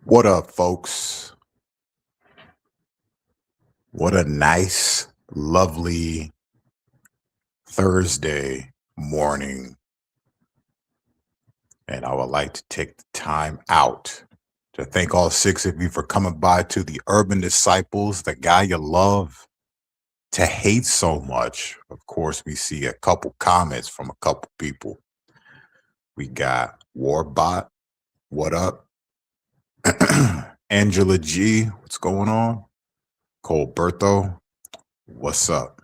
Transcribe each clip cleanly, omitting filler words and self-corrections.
What up, folks? What a nice, lovely Thursday morning. And I would like to take the time out to thank all six of you for coming by to the Urban Disciples, the guy you love to hate so much. Of course, we see a couple comments from a couple people. We got Warbot, what up? Angela G, what's going on? Colberto, what's up?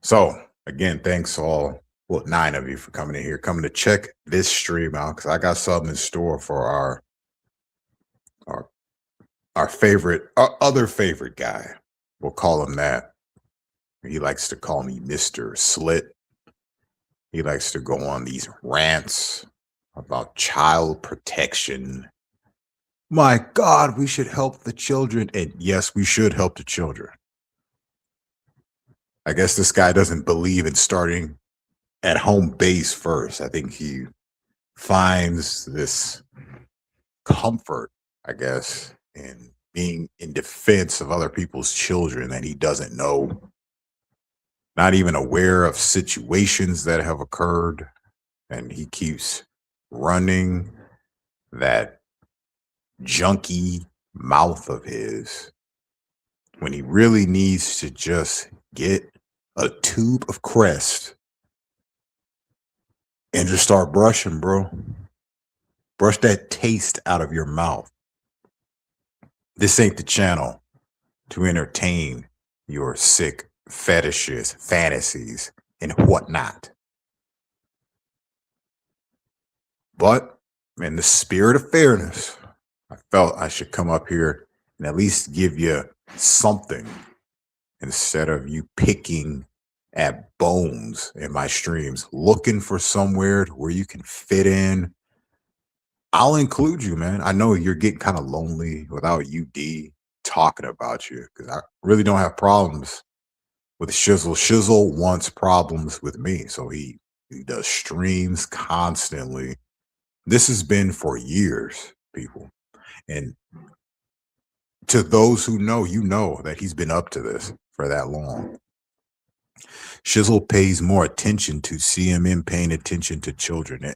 So again, thanks all, well, 9 of you for coming in here, coming to check this stream out because I got something in store for our our favorite, our other favorite guy. We'll call him that. He likes to call me Mr. Slit. He likes to go on these rants about child protection. My God, we should help the children. And yes, we should help the children. I guess this guy doesn't believe in starting at home base first. I think he finds this comfort, I guess, in being in defense of other people's children that he doesn't know, not even aware of situations that have occurred. And he keeps running that junkie mouth of his when he really needs to just get a tube of Crest and just start brushing, bro. Brush that taste out of your mouth. This ain't the channel to entertain your sick fetishes, fantasies, and whatnot. But in the spirit of fairness, I felt I should come up here and at least give you something instead of you picking at bones in my streams, looking for somewhere where you can fit in. I'll include you, man. I know you're getting kind of lonely without UD talking about you because I really don't have problems with Shizzle. Shizzle wants problems with me, so he does streams constantly. This has been for years, people. And to those who know, you know that he's been up to this for that long. Shizzle pays more attention to CMM paying attention to children.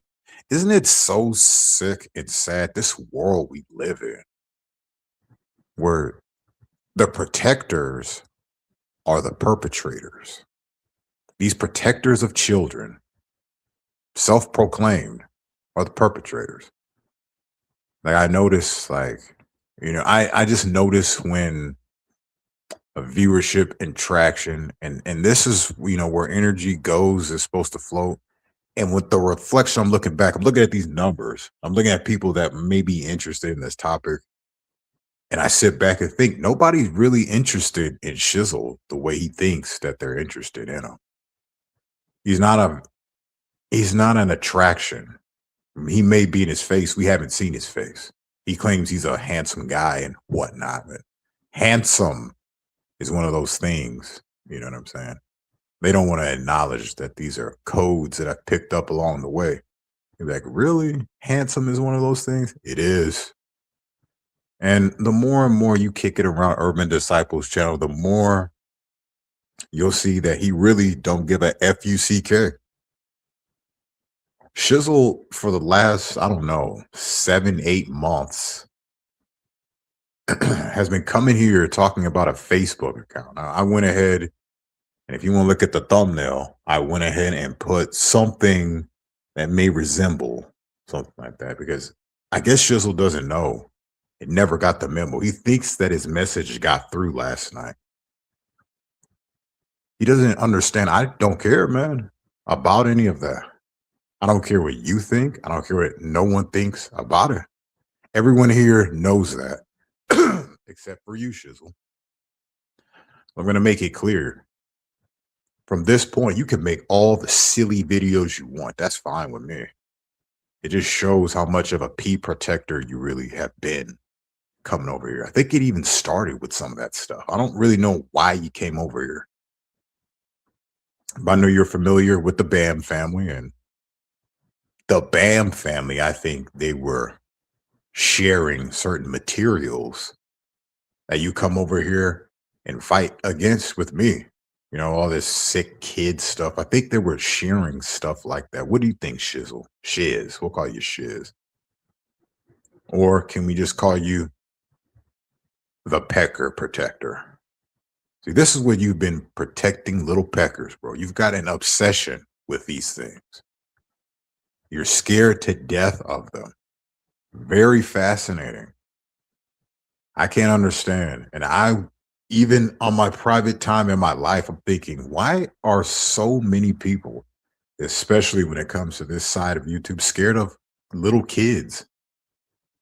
Isn't it so sick and sad, this world we live in, where the protectors are the perpetrators? These protectors of children, self-proclaimed, are the perpetrators. Like I notice, like, I just notice when a viewership and traction, and this is, where energy goes, is supposed to flow. And with the reflection, I'm looking back, I'm looking at these numbers. I'm looking at people that may be interested in this topic. And I sit back and think nobody's really interested in Shizzle the way he thinks that they're interested in him. He's not an attraction. He may be in his face. We haven't seen his face. He claims he's a handsome guy and whatnot. But handsome is one of those things. You know what I'm saying? They don't want to acknowledge that these are codes that I've picked up along the way. You're like, really? Handsome is one of those things? It is. And the more and more you kick it around Urban Disciples channel, the more you'll see that he really don't give a F-U-C-K. Shizzle, for the last, I don't know, 7-8 months, has been coming here talking about a Facebook account. Now, I went ahead, and if you want to look at the thumbnail, I went ahead and put something that may resemble something like that, because I guess Shizzle doesn't know. It never got the memo. He thinks that his message got through last night. He doesn't understand. I don't care, man, about any of that. I don't care what you think. I don't care what no one thinks about it. Everyone here knows that, except for you, Shizzle. I'm going to make it clear. From this point, you can make all the silly videos you want. That's fine with me. It just shows how much of a pea protector you really have been coming over here. I think it even started with some of that stuff. I don't really know why you came over here. But I know you're familiar with the Bam family, and the Bam family, I think they were sharing certain materials that you come over here and fight against with me. You know, all this sick kid stuff. I think they were sharing stuff like that. What do you think, Shizzle? Shiz. We'll call you Shiz. Or can we just call you the Pecker Protector? See, this is what you've been protecting little peckers, bro. You've got an obsession with these things. You're scared to death of them. Very fascinating. I can't understand. And even on my private time in my life, I'm thinking, why are so many people, especially when it comes to this side of YouTube, scared of little kids?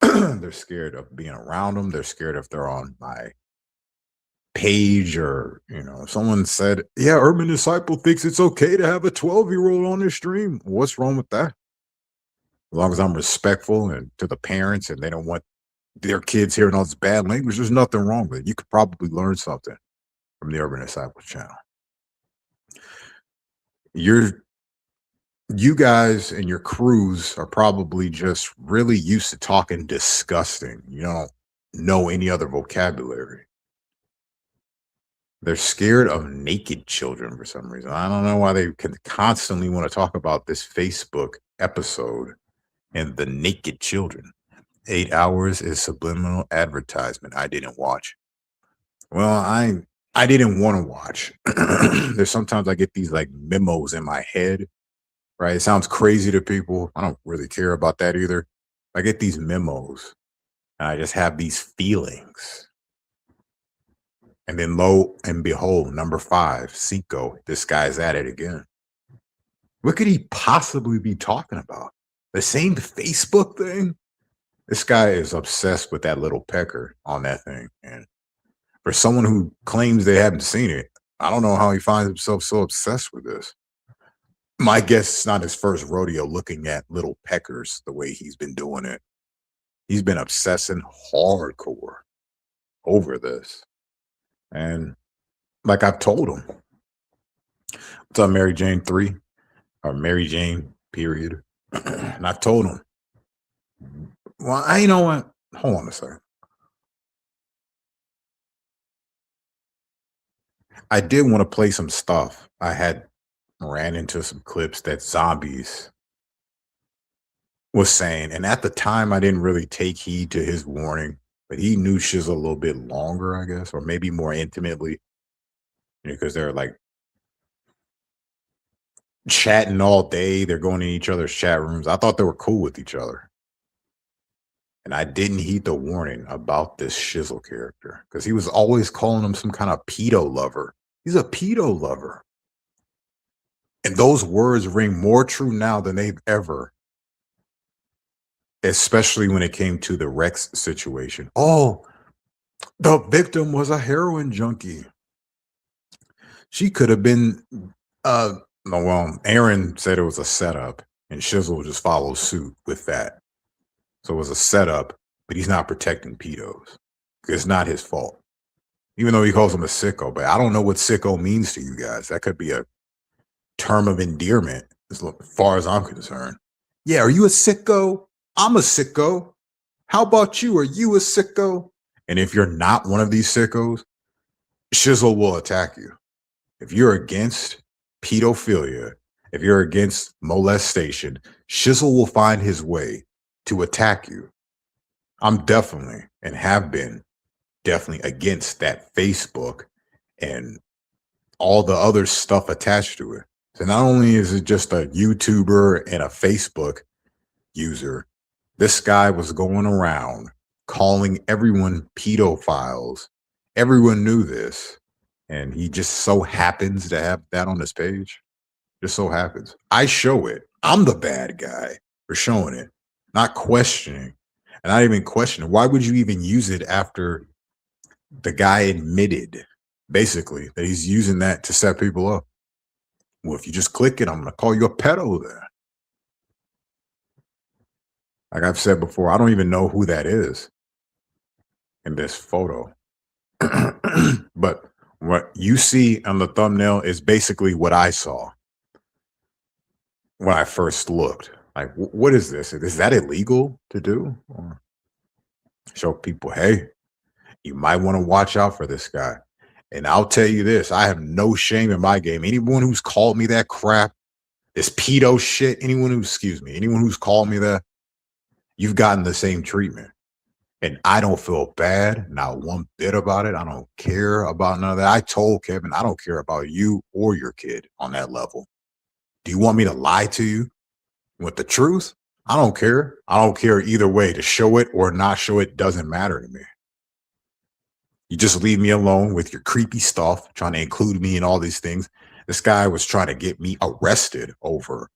They're scared of being around them. They're scared if they're on my page or, someone said, yeah, Urban Disciple thinks it's okay to have a 12-year-old on their stream. What's wrong with that? As long as I'm respectful and to the parents and they don't want their kids hearing all this bad language, there's nothing wrong with it. You could probably learn something from the Urban Disciples channel. You guys and your crews are probably just really used to talking disgusting. You don't know any other vocabulary. They're scared of naked children for some reason. I don't know why they can constantly want to talk about this Facebook episode and the naked children. 8 hours is subliminal advertisement. I didn't watch. Well, I didn't want to watch. There's sometimes I get these like memos in my head, right? It sounds crazy to people. I don't really care about that either. I get these memos and I just have these feelings. And then lo and behold, number 5, Cinco, this guy's at it again. What could he possibly be talking about? The same Facebook thing? This guy is obsessed with that little pecker on that thing. And for someone who claims they haven't seen it, I don't know how he finds himself so obsessed with this. My guess it's not his first rodeo looking at little peckers the way he's been doing it. He's been obsessing hardcore over this. And like I've told him, what's up, Mary Jane 3 or Mary Jane period? And I've told him, well, you know what? Hold on a second. I did want to play some stuff. I had ran into some clips that Zombies was saying. And at the time, I didn't really take heed to his warning, but he knew Shizzle a little bit longer, I guess, or maybe more intimately, because they're like chatting all day. They're going in each other's chat rooms. I thought they were cool with each other. And I didn't heed the warning about this Shizzle character because he was always calling him some kind of pedo lover. He's a pedo lover. And those words ring more true now than they've ever, especially when it came to the Rex situation. Oh, the victim was a heroin junkie. She could have been, no, well, Aaron said it was a setup, and Shizzle just followed suit with that. So it was a setup, but he's not protecting pedos. It's not his fault. Even though he calls him a sicko, but I don't know what sicko means to you guys. That could be a term of endearment as far as I'm concerned. Yeah, are you a sicko? I'm a sicko. How about you? Are you a sicko? And if you're not one of these sickos, Shizzle will attack you. If you're against pedophilia, if you're against molestation, Shizzle will find his way to attack you. I'm definitely and have been definitely against that Facebook and all the other stuff attached to it. So not only is it just a YouTuber and a Facebook user, this guy was going around calling everyone pedophiles. Everyone knew this. And he just so happens to have that on his page. Just so happens. I show it. I'm the bad guy for showing it, not questioning. And not even questioning. Why would you even use it after the guy admitted, basically, that he's using that to set people up? Well, if you just click it, I'm going to call you a pedo then. Like I've said before, I don't even know who that is in this photo. But what you see on the thumbnail is basically what I saw when I first looked. Like, what is this? Is that illegal to do? Or Show people, hey, you might want to watch out for this guy. And I'll tell you this, I have no shame in my game. Anyone who's called me that crap, this pedo shit, anyone who's called me that, you've gotten the same treatment. And I don't feel bad, not one bit about it. I don't care about none of that. I told Kevin, I don't care about you or your kid on that level. Do you want me to lie to you with the truth? I don't care. I don't care either way. To show it or not show it doesn't matter to me. You just leave me alone with your creepy stuff, trying to include me in all these things. This guy was trying to get me arrested over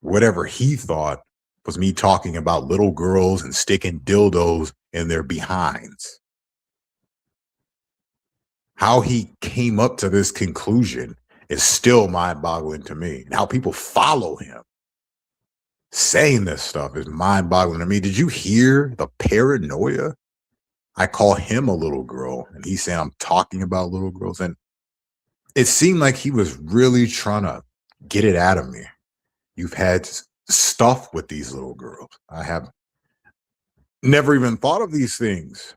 whatever he thought was me talking about little girls and sticking dildos in their behinds. How he came up to this conclusion is still mind boggling to me. And how people follow him saying this stuff is mind boggling to me. Did you hear the paranoia? I call him a little girl, and he's saying I'm talking about little girls. And it seemed like he was really trying to get it out of me. You've had stuff with these little girls. I have never even thought of these things.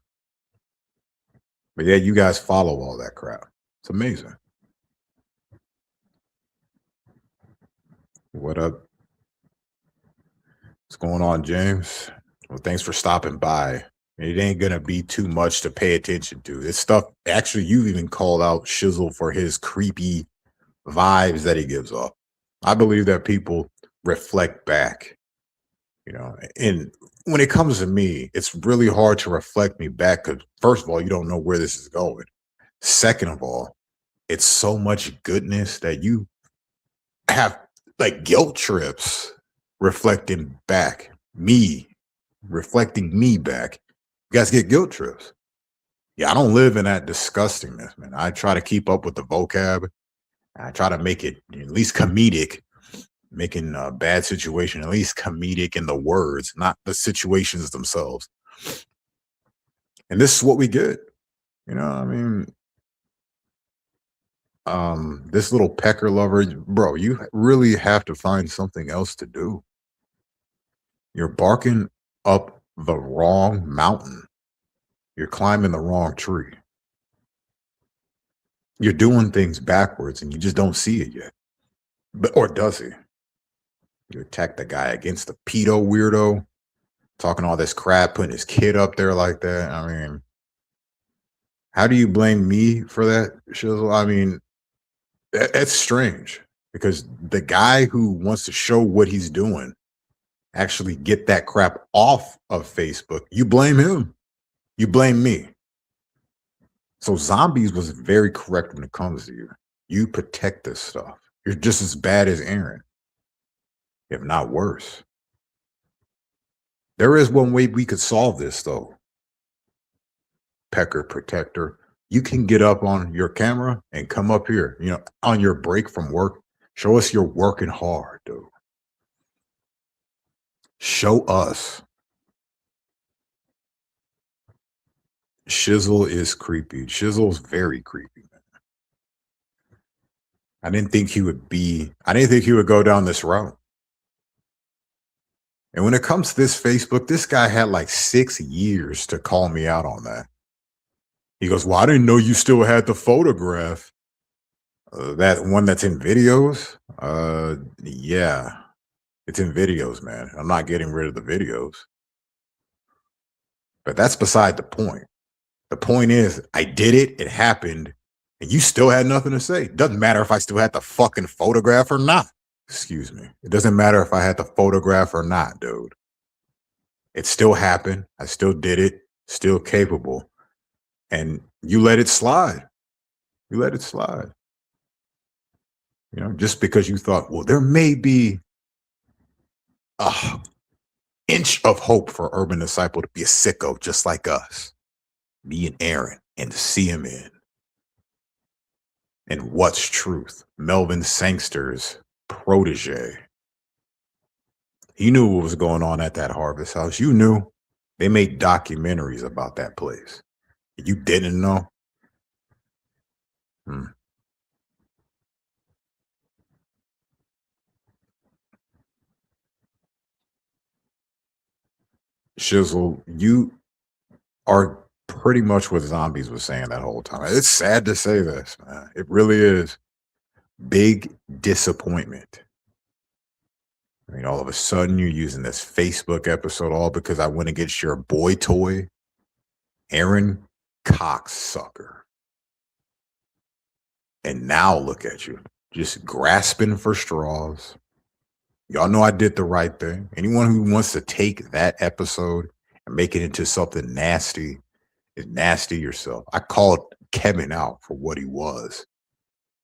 But yeah, you guys follow all that crap. It's amazing. What up? What's going on, James? Well, thanks for stopping by. It ain't gonna be too much to pay attention to. This stuff, actually, you've even called out Shizzle for his creepy vibes that he gives off. I believe that people reflect back, and when it comes to me, it's really hard to reflect me back because first of all, you don't know where this is going. Second of all, it's so much goodness that you have like guilt trips reflecting back me, reflecting me back. You guys get guilt trips. Yeah, I don't live in that disgustingness, man. I try to keep up with the vocab. I try to make it at least comedic, making a bad situation at least comedic in the words, not the situations themselves. And this is what we get. I mean, this little pecker lover, bro, you really have to find something else to do. You're barking up the wrong mountain. You're climbing the wrong tree. You're doing things backwards and you just don't see it yet. But or does he? You attack the guy against the pedo weirdo, talking all this crap, putting his kid up there like that. I mean, how do you blame me for that, Shizzle? I mean, that's strange because the guy who wants to show what he's doing actually get that crap off of Facebook. You blame him. You blame me. So Zombies was very correct when it comes to you. You protect this stuff. You're just as bad as Aaron, if not worse. There is one way we could solve this, though. Pecker Protector. You can get up on your camera and come up here, on your break from work. Show us you're working hard, dude. Show us. Shizzle is creepy. Shizzle's very creepy, man. I didn't think he would go down this route. And when it comes to this Facebook, this guy had like 6 years to call me out on that. He goes, well, I didn't know you still had the photograph. That one that's in videos? Yeah, it's in videos, man. I'm not getting rid of the videos. But that's beside the point. The point is, I did it, it happened, and you still had nothing to say. Doesn't matter if I still had the fucking photograph or not. Excuse me. It doesn't matter if I had the photograph or not, dude. It still happened. I still did it, still capable. And you let it slide. You let it slide. Just because you thought, well, there may be a inch of hope for Urban Disciple to be a sicko just like us, me and Aaron, and to see him in. And What's Truth, Melvin Sangster's protege. He knew what was going on at that Harvest House. You knew. They made documentaries about that place. You didn't know? Hmm. Shizzle, are pretty much what zombies was saying that whole time. It's sad to say this, man. It really is. Big disappointment. I mean, all of a sudden you're using this Facebook episode all because I went against your boy toy, Aaron Cocksucker. And now look at you, just grasping for straws. Y'all know I did the right thing. Anyone who wants to take that episode and make it into something nasty is nasty yourself. I called Kevin out for what he was.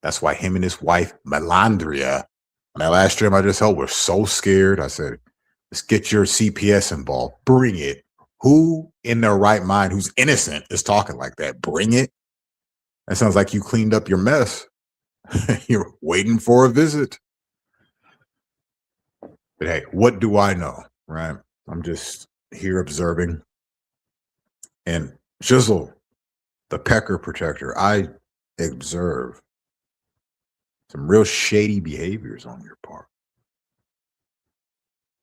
That's why him and his wife, Melandria, on that last stream I just held, were so scared. I said, let's get your CPS involved. Bring it. Who in their right mind, who's innocent, is talking like that? Bring it. That sounds like you cleaned up your mess. You're waiting for a visit. But hey, what do I know, right? I'm just here observing. And Shizzle, the pecker protector, I observe some real shady behaviors on your part.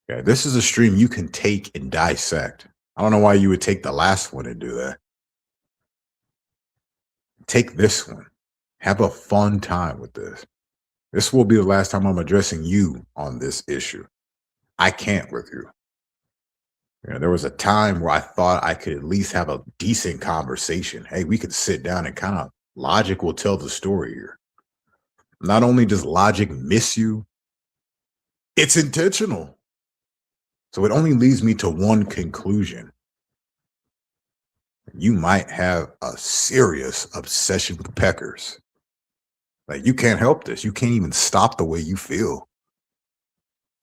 Yeah, this is a stream you can take and dissect. I don't know why you would take the last one and do that. Take this one. Have a fun time with this. This will be the last time I'm addressing you on this issue. I can't with you. You know, there was a time where I thought I could at least have a decent conversation. Hey, we could sit down and kind of logic will tell the story here. Not only does logic miss you, it's intentional. So it only leads me to one conclusion. You might have a serious obsession with Peckers. Like, you can't help this. You can't even stop the way you feel.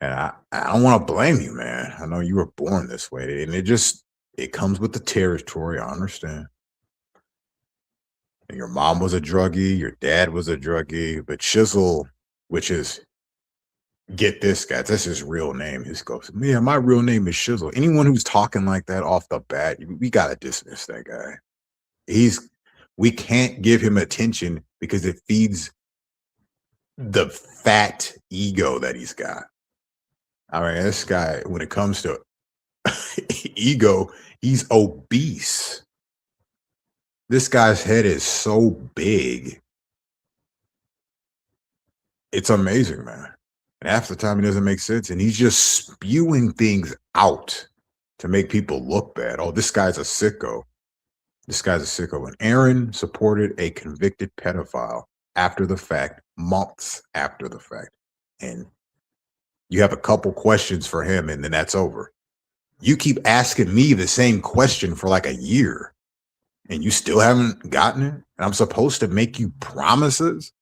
And I don't want to blame you, man. I know you were born this way. And it comes with the territory. I understand. And your mom was a druggie. Your dad was a druggie. But Shizzle, which is, get this guy, that's his real name. He goes, yeah, my real name is Shizzle. Anyone who's talking like that off the bat, we got to dismiss that guy. We can't give him attention because it feeds the fat ego that he's got. I mean, this guy, when it comes to ego, he's obese. This guy's head is so big. It's amazing, man. And half the time it doesn't make sense. And he's just spewing things out to make people look bad. Oh, this guy's a sicko. This guy's a sicko. And Aaron supported a convicted pedophile after the fact, months after the fact. And you have a couple questions for him, and then that's over. You keep asking me the same question for like a year, and you still haven't gotten it. And I'm supposed to make you promises.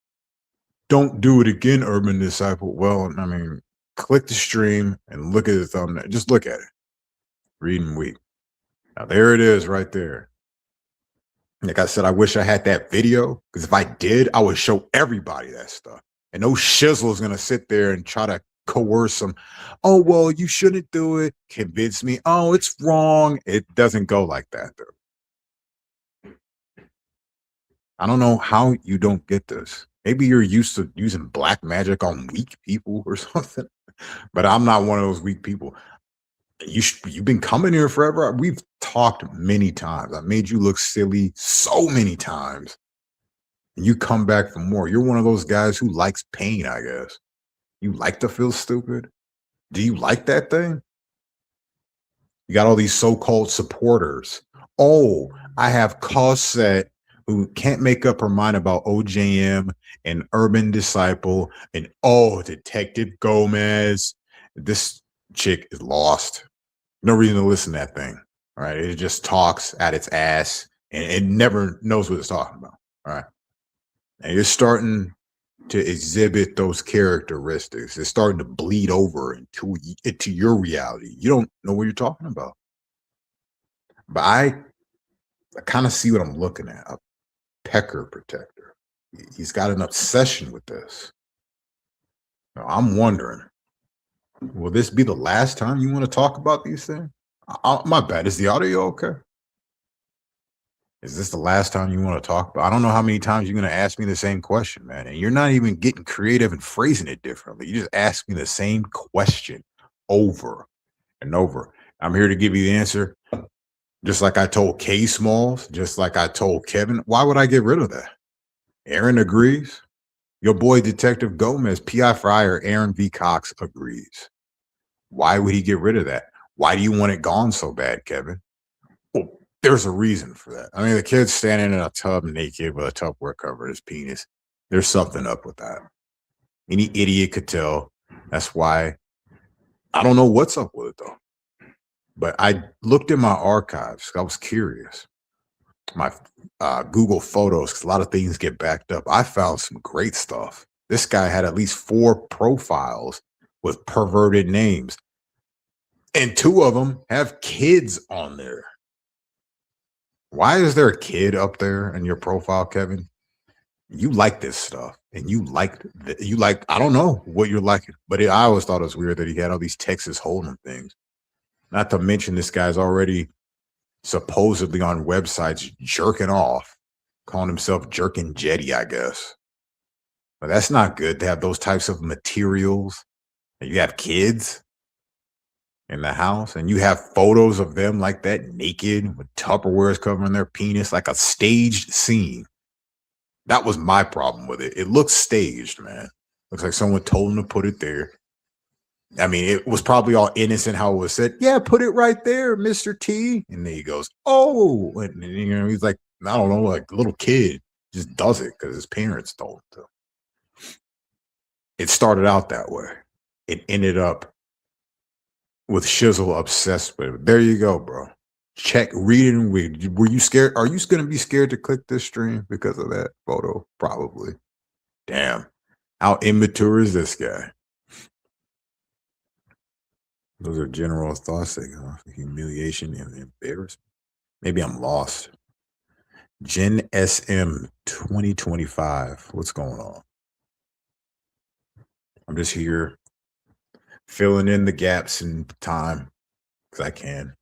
Don't do it again, Urban Disciple. Well, I mean, click the stream and look at the thumbnail. Just look at it. Read and weep. Now, there it is right there. Like I said, I wish I had that video, because if I did, I would show everybody that stuff. And no Shizzle is going to sit there and try to coerce them. Oh, well, you shouldn't do it. Convince me. Oh, it's wrong. It doesn't go like that, though. I don't know how you don't get this. Maybe you're used to using black magic on weak people or something, but I'm not one of those weak people. You've been coming here forever. We've talked many times. I made you look silly so many times, and you come back for more. You're one of those guys who likes pain, I guess. You like to feel stupid. Do you like that thing? You got all these so-called supporters. Oh, I have Cosette who can't make up her mind about OJM and Urban Disciple and Detective Gomez. This chick is lost. No reason to listen to that thing. All right. It just talks at its ass and it never knows what it's talking about. All right. And you're starting to exhibit those characteristics. It's starting to bleed over into your reality. You don't know what you're talking about. But I kind of see what I'm looking at. A pecker protector. He's got an obsession with this. Now, I'm wondering, will this be the last time you want to talk about these things? My bad. Is the audio okay? Is this the last time you want to talk about? I don't know how many times you're going to ask me the same question, man. And you're not even getting creative and phrasing it differently. You just ask me the same question over and over. I'm here to give you the answer. Just like I told K Smalls, just like I told Kevin. Why would I get rid of that? Aaron agrees. Your boy Detective Gomez, PI Fryer, Aaron V. Cox agrees. Why would he get rid of that? Why do you want it gone so bad, Kevin? Well, there's a reason for that. I mean, the kid's standing in a tub naked with a Tupperware covering his penis. There's something up with that. Any idiot could tell. That's why I don't know what's up with it, though. But I looked in my archives. I was curious. My Google Photos, because a lot of things get backed up. I found some great stuff. This guy had at least 4 profiles with perverted names, and 2 of them have kids on there. Why is there a kid up there in your profile, Kevin? You like this stuff, and you like I don't know what you're liking, but I always thought it was weird that he had all these Texas Hold'em things. Not to mention this guy's already supposedly on websites jerking off, calling himself Jerkin' Jetty, I guess. But that's not good to have those types of materials. And you have kids in the house, and you have photos of them like that, naked with Tupperwares covering their penis, like a staged scene. That was my problem with it. It looks staged, man. Looks like someone told him to put it there. I mean, it was probably all innocent how it was said. Yeah, put it right there, Mr. T. And then he goes, oh, and you know, he's like, I don't know, like a little kid just does it because his parents told him to. It started out that way. It ended up with Shizzle obsessed with it. There you go, bro. Check, read it and read. Were you scared? Are you going to be scared to click this stream because of that photo? Probably. Damn. How immature is this guy? Those are general thoughts. Humiliation and embarrassment. Maybe I'm lost. Gen SM 2025. What's going on? I'm just here filling in the gaps in time because I can.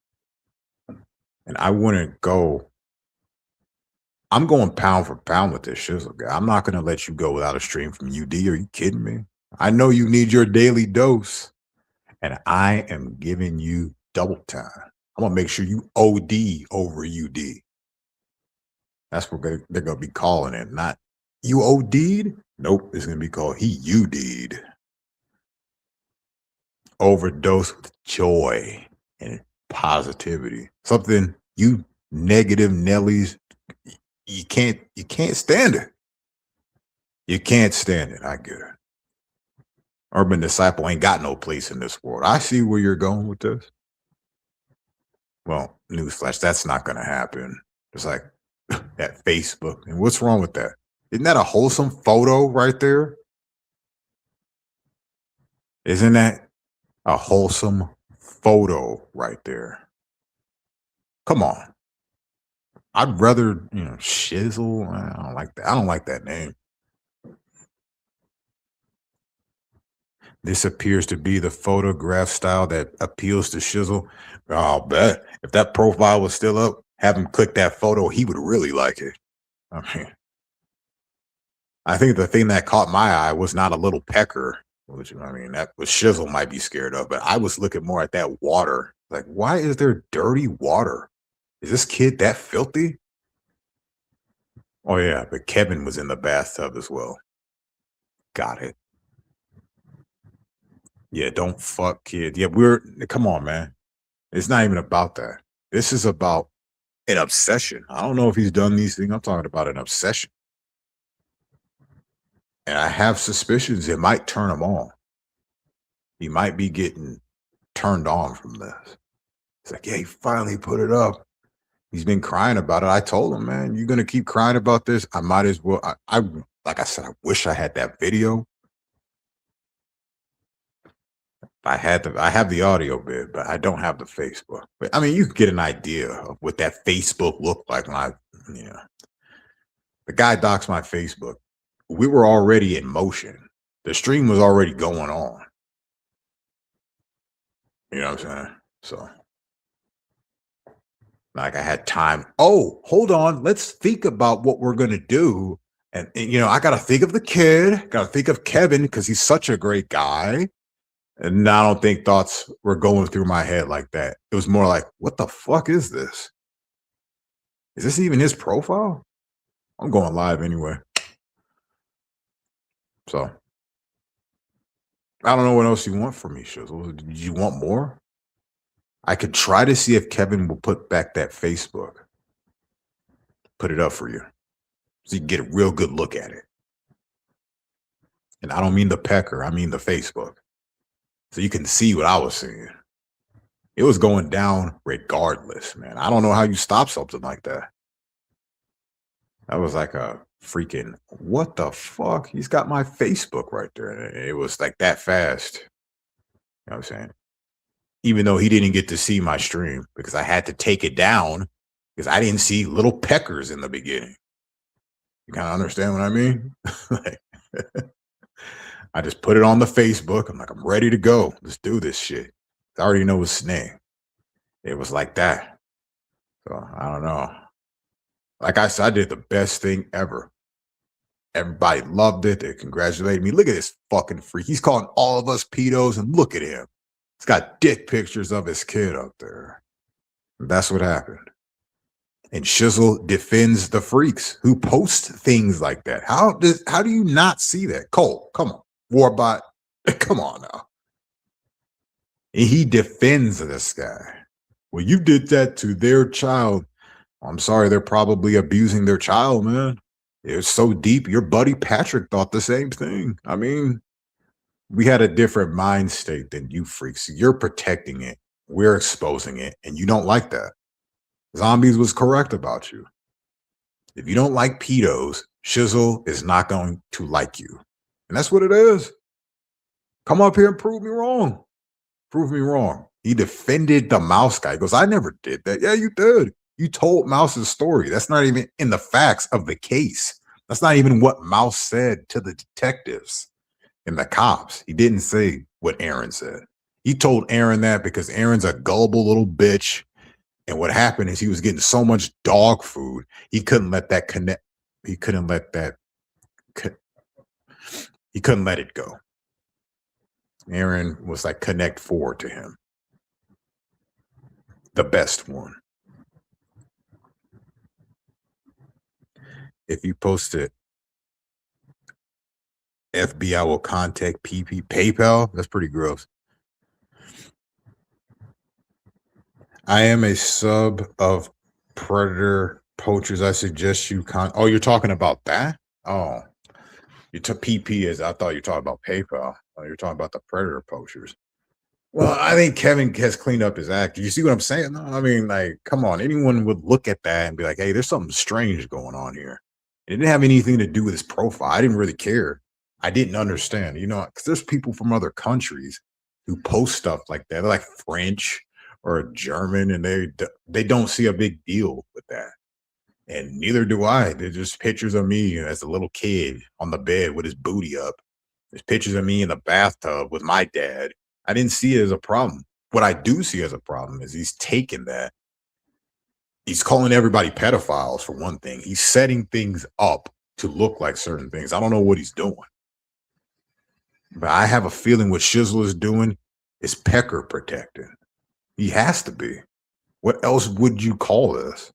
And I wouldn't go. I'm going pound for pound with this Shizzle guy. I'm not going to let you go without a stream from UD. Are you kidding me? I know you need your daily dose. And I am giving you double time. I'm gonna make sure you OD over UD. That's what they're gonna be calling it. Not you OD'd. Nope, it's gonna be called he UD'd. Overdose with joy and positivity. Something you negative Nellies, you can't stand it. You can't stand it. I get it. Urban Disciple ain't got no place in this world. I see where you're going with this. Well, newsflash, that's not going to happen. It's like that Facebook. And what's wrong with that? Isn't that a wholesome photo right there? Isn't that a wholesome photo right there? Come on. I'd rather, Shizzle. I don't like that. I don't like that name. This appears to be the photograph style that appeals to Shizzle. I'll bet if that profile was still up, have him click that photo, he would really like it. I mean, I think the thing that caught my eye was not a little pecker, which I mean, that was Shizzle might be scared of, but I was looking more at that water. Like, why is there dirty water? Is this kid that filthy? Oh, yeah, but Kevin was in the bathtub as well. Got it. Yeah, don't fuck kid. Yeah, come on, man. It's not even about that. This is about an obsession. I don't know if he's done these things. I'm talking about an obsession. And I have suspicions it might turn him on. He might be getting turned on from this. It's like, yeah, he finally put it up. He's been crying about it. I told him, man, you're going to keep crying about this. I might as well. I like I said, I wish I had that video. I have the audio bit, but I don't have the Facebook. But I mean, you can get an idea of what that Facebook looked like when the guy doxed my Facebook. We were already in motion. The stream was already going on. You know what I'm saying? So, like, I had time. Oh, hold on. Let's think about what we're going to do. And, I got to think of the kid. Got to think of Kevin because he's such a great guy. And I don't think thoughts were going through my head like that. It was more like, what the fuck is this? Is this even his profile? I'm going live anyway. So I don't know what else you want from me, Shizzle. Did you want more? I could try to see if Kevin will put back that Facebook. Put it up for you. So you can get a real good look at it. And I don't mean the pecker, I mean the Facebook. So you can see what I was seeing. It was going down regardless, man. I don't know how you stop something like that. That was like a freaking what the fuck? He's got my Facebook right there. It was like that fast. You know what I'm saying? Even though he didn't get to see my stream because I had to take it down because I didn't see little peckers in the beginning. You kind of understand what I mean? Like, I just put it on the Facebook. I'm like, I'm ready to go. Let's do this shit. I already know his name. It was like that. So I don't know. Like I said, I did the best thing ever. Everybody loved it. They congratulated me. Look at this fucking freak. He's calling all of us pedos, and look at him. He's got dick pictures of his kid up there. And that's what happened. And Shizzle defends the freaks who post things like that. How do you not see that? Cole, come on. Warbot, come on now. And he defends this guy. Well, you did that to their child. I'm sorry, they're probably abusing their child, man. It's so deep. Your buddy Patrick thought the same thing. I mean, we had a different mind state than you freaks. You're protecting it. We're exposing it. And you don't like that. Zombies was correct about you. If you don't like pedos, Shizzle is not going to like you. And that's what it is. Come up here and prove me wrong. Prove me wrong. He defended the mouse guy. He goes, I never did that. Yeah, you did. You told Mouse's story. That's not even in the facts of the case. That's not even what Mouse said to the detectives and the cops. He didn't say what Aaron said. He told Aaron that because Aaron's a gullible little bitch. And what happened is he was getting so much dog food, he couldn't let that connect. He couldn't let that. He couldn't let it go. Aaron was like Connect 4 to him. The best one. If you post it, FBI will contact PayPal. That's pretty gross. I am a sub of Predator Poachers. I suggest you Oh, you're talking about that? Oh, you took PP as I thought you were talking about PayPal. Oh, you're talking about the Predator Poachers. Well, I think Kevin has cleaned up his act. You see what I'm saying? No, I mean, like, come on. Anyone would look at that and be like, hey, there's something strange going on here. It didn't have anything to do with his profile. I didn't really care. I didn't understand, because there's people from other countries who post stuff like that. They're like French or German, and they don't see a big deal with that. And neither do I. They're just pictures of me as a little kid on the bed with his booty up. There's pictures of me in the bathtub with my dad. I didn't see it as a problem. What I do see as a problem is he's taking that. He's calling everybody pedophiles for one thing. He's setting things up to look like certain things. I don't know what he's doing. But I have a feeling what Shizzle is doing is pecker protecting. He has to be. What else would you call this?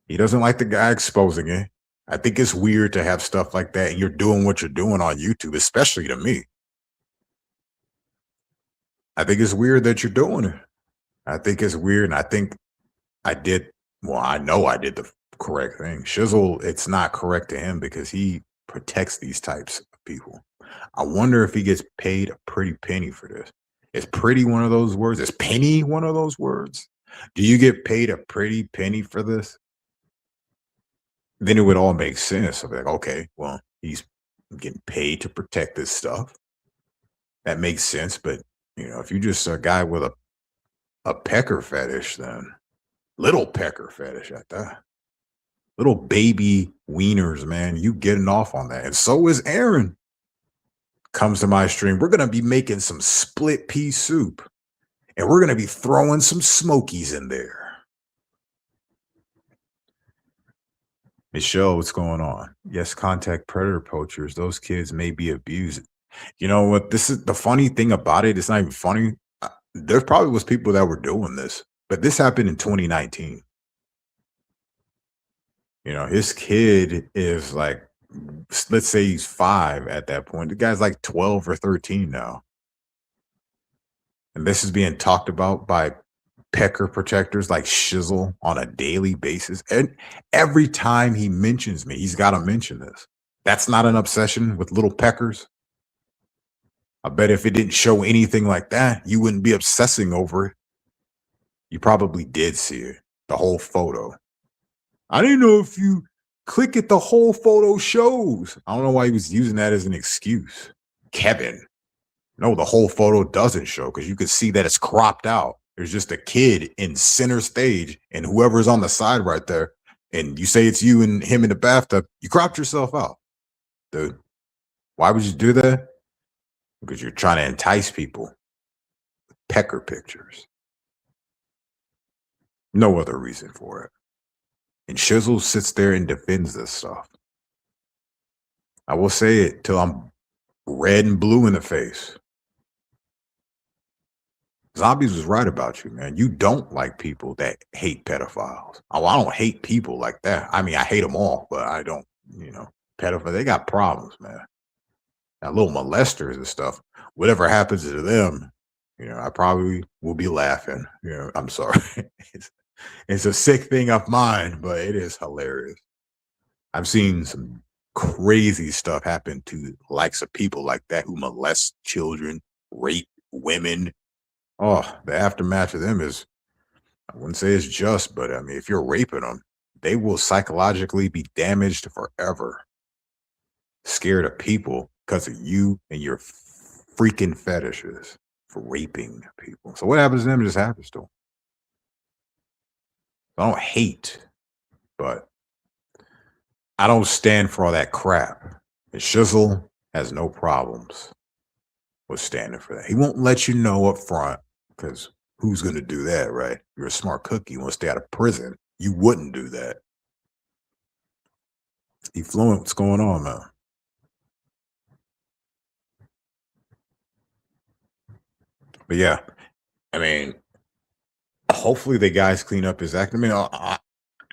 He doesn't like the guy exposing it. I think it's weird to have stuff like that and you're doing what you're doing on YouTube, especially to me. I think it's weird that you're doing it. I think it's weird. And I think I know I did the correct thing. Shizzle, it's not correct to him because he protects these types of people. I wonder if he gets paid a pretty penny for this. Is pretty one of those words? Is penny one of those words? Do you get paid a pretty penny for this? Then it would all make sense. I'd be like, okay, well, he's getting paid to protect this stuff. That makes sense. But, if you're just a guy with a pecker fetish, then little pecker fetish at that. Little baby wieners, man. You getting off on that. And so is Aaron. Comes to my stream. We're going to be making some split pea soup. And we're going to be throwing some smokies in there. Michelle, what's going on? Yes, contact predator poachers. Those kids may be abused. You know what? This is the funny thing about it. It's not even funny. There probably was people that were doing this, but this happened in 2019. His kid is like, let's say he's 5 at that point. The guy's like 12 or 13 now. And this is being talked about by pecker protectors like Shizzle on a daily basis. And every time he mentions me, he's got to mention this. That's not an obsession with little peckers. I bet if it didn't show anything like that, you wouldn't be obsessing over it. You probably did see it, the whole photo. I didn't know if you click it, the whole photo shows. I don't know why he was using that as an excuse. Kevin. No, the whole photo doesn't show because you can see that it's cropped out. There's just a kid in center stage, and whoever's on the side right there, and you say it's you and him in the bathtub, you cropped yourself out, dude. Why would you do that? Because you're trying to entice people with pecker pictures. No other reason for it. And Shizzle sits there and defends this stuff. I will say it till I'm red and blue in the face. Zombies was right about you, man. You don't like people that hate pedophiles. Oh, I don't hate people like that. I mean, I hate them all, but I don't, pedophiles, they got problems, man. Now, little molesters and stuff, whatever happens to them, I probably will be laughing. I'm sorry. it's, it's a sick thing of mine, but it is hilarious. I've seen some crazy stuff happen to likes of people like that who molest children, rape women. Oh, the aftermath of them is, I wouldn't say it's just, but I mean, if you're raping them, they will psychologically be damaged forever. Scared of people because of you and your freaking fetishes for raping people. So what happens to them just happens to them. I don't hate, but I don't stand for all that crap. And Shizzle has no problems with standing for that. He won't let you know up front because who's going to do that, right? You're a smart cookie. You want to stay out of prison. You wouldn't do that. Fluent, what's going on, man? But yeah, I mean, hopefully the guys clean up his act. I mean,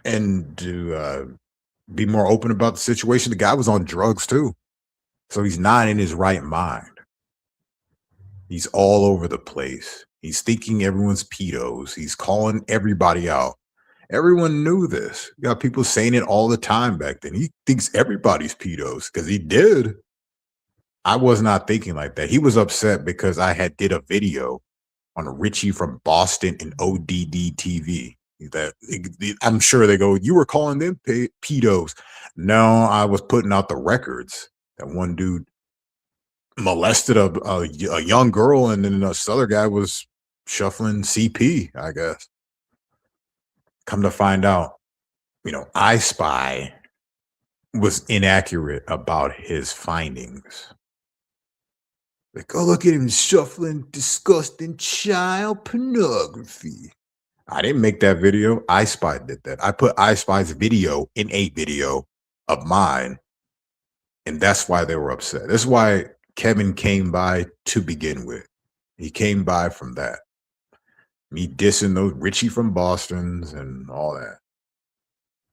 and to be more open about the situation. The guy was on drugs too, so he's not in his right mind. He's all over the place. He's thinking everyone's pedos. He's calling everybody out. Everyone knew this. You got people saying it all the time back then. He thinks everybody's pedos because he did. I was not thinking like that. He was upset because I had did a video on Richie from Boston and ODD TV. That I'm sure they go, you were calling them pedos. No, I was putting out the records. That one dude molested a young girl, and then this other guy was shuffling CP, I guess. Come to find out, I Spy was inaccurate about his findings. Like, oh, look at him shuffling disgusting child pornography. I didn't make that video. I Spy did that. I put I Spy's video in a video of mine, and that's why they were upset. That's why Kevin came by to begin with. He came by from that. Me dissing those Richie from Boston's and all that.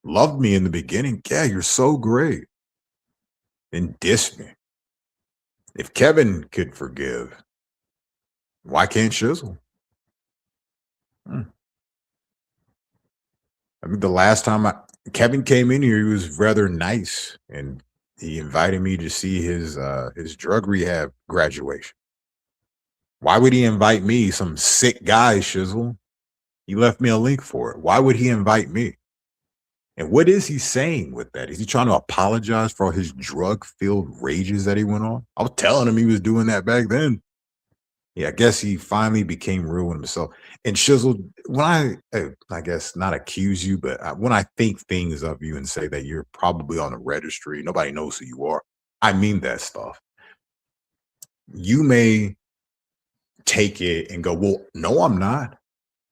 Loved me in the beginning. Yeah, you're so great. Then diss me. If Kevin could forgive, why can't Shizzle? I think the last time Kevin came in here, he was rather nice, and he invited me to see his drug rehab graduation. Why would he invite me, some sick guy, Shizzle? He left me a link for it. Why would he invite me? And what is he saying with that? Is he trying to apologize for all his drug-filled rages that he went on? I was telling him he was doing that back then. Yeah, I guess he finally became real with himself. And Shizzle, when I guess not accuse you, but when I think things of you and say that you're probably on the registry, nobody knows who you are. I mean that stuff. You may take it and go, well, no, I'm not.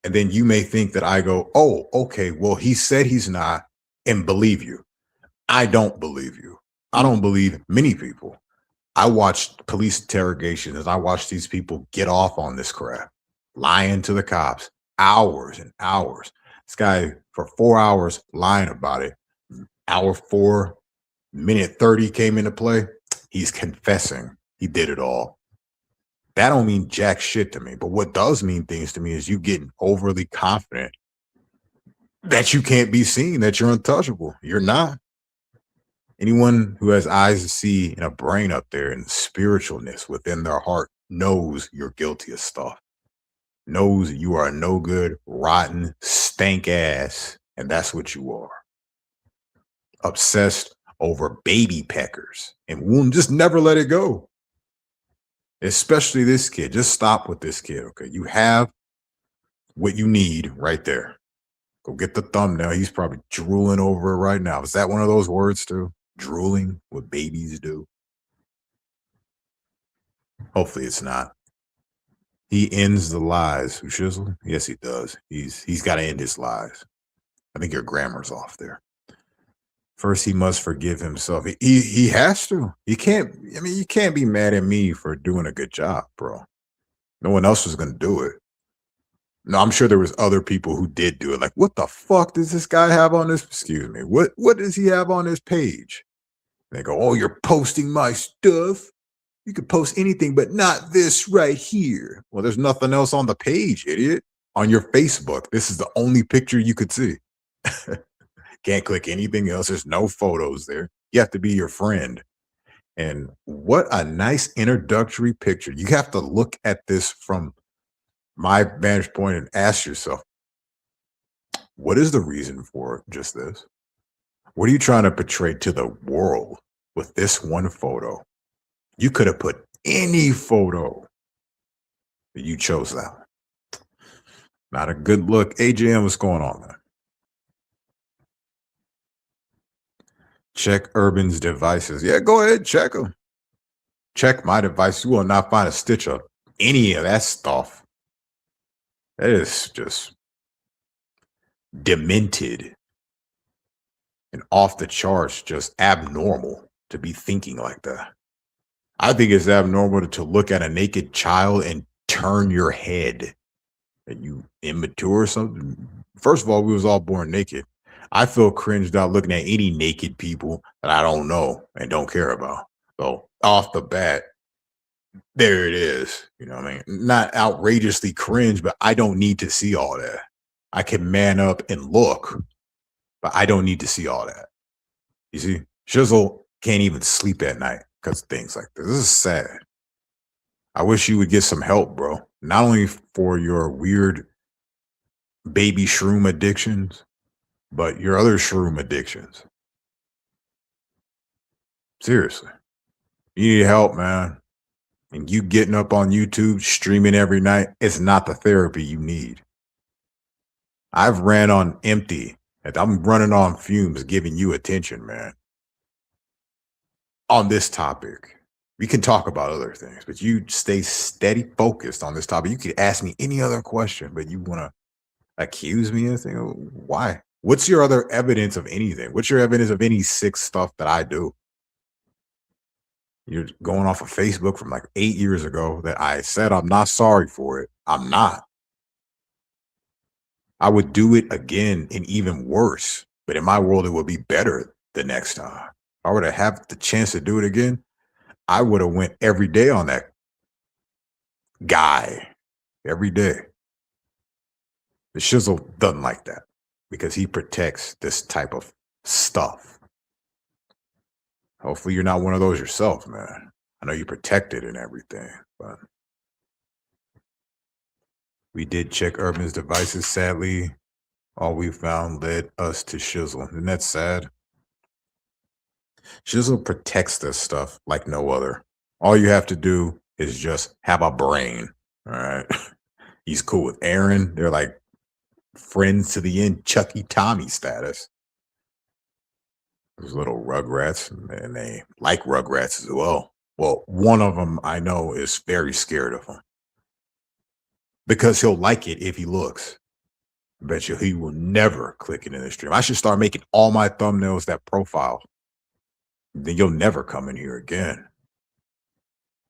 And then you may think that I go, oh, okay, well, he said he's not, and believe you. I don't believe you. I don't believe many people. I watched police interrogations as I watched these people get off on this crap, lying to the cops, hours and hours. This guy for 4 hours lying about it, Hour 4, minute 30 came into play. He's confessing he did it all. That don't mean jack shit to me. But what does mean things to me is you getting overly confident that you can't be seen, that you're untouchable. You're not. Anyone who has eyes to see and a brain up there and spiritualness within their heart knows you're guilty of stuff, knows you are a no good, rotten, stank ass. And that's what you are. Obsessed over baby peckers and won't just never let it go. Especially this kid. Just stop with this kid. Okay. You have what you need right there. Go get the thumbnail. He's probably drooling over it right now. Is that one of those words too? Drooling, what babies do? Hopefully it's not. He ends the lies. Who, Shizzle? Yes, he does. He's got to end his lies. I think your grammar's off there. First, he must forgive himself. He has to. He can't. I mean, you can't be mad at me for doing a good job, bro. No one else was gonna do it. No, I'm sure there was other people who did do it. Like, what the fuck does this guy have on this? Excuse me. What does he have on his page? They go, oh, you're posting my stuff. You could post anything, but not this right here. Well, there's nothing else on the page, idiot. On your Facebook, this is the only picture you could see. Can't click anything else. There's no photos there. You have to be your friend. And what a nice introductory picture. You have to look at this from my vantage point and ask yourself, what is the reason for just this? What are you trying to portray to the world with this one photo? You could have put any photo, but you chose that one. Not a good look. AJM, what's going on, man? Check Urban's devices. Yeah, go ahead, check them. Check my device. You will not find a stitch of any of that stuff. That is just demented and off the charts, just abnormal to be thinking like that. I think it's abnormal to look at a naked child and turn your head. And you immature or something. First of all, we was all born naked. I feel cringed out looking at any naked people that I don't know and don't care about. So off the bat, there it is. You know what I mean? Not outrageously cringe, but I don't need to see all that. I can man up and look, but I don't need to see all that. You see, Shizzle can't even sleep at night because of things like this. This is sad. I wish you would get some help, bro. Not only for your weird baby shroom addictions, but your other shroom addictions. Seriously. You need help, man. And you getting up on YouTube, streaming every night, it's not the therapy you need. I've ran on empty. And I'm running on fumes giving you attention, man. On this topic. We can talk about other things, but you stay steady focused on this topic. You could ask me any other question, but you want to accuse me of anything? Why? What's your other evidence of anything? What's your evidence of any sick stuff that I do? You're going off of Facebook from like 8 years ago that I said I'm not sorry for it. I'm not. I would do it again and even worse, but in my world, it would be better the next time. If I were to have the chance to do it again, I would have went every day on that guy every day. The Shizzle doesn't like that because he protects this type of stuff. Hopefully you're not one of those yourself, man. I know you protect it and everything, but we did check Urban's devices. Sadly, all we found led us to Shizzle. And that's sad. Shizzle protects this stuff like no other. All you have to do is just have a brain. All right. He's cool with Aaron. They're like friends to the end, Chucky Tommy status. Those little rugrats, and they like rugrats as well. Well, one of them I know is very scared of him because he'll like it if he looks. I bet you he will never click it in the stream. I should start making all my thumbnails that profile. Then you'll never come in here again.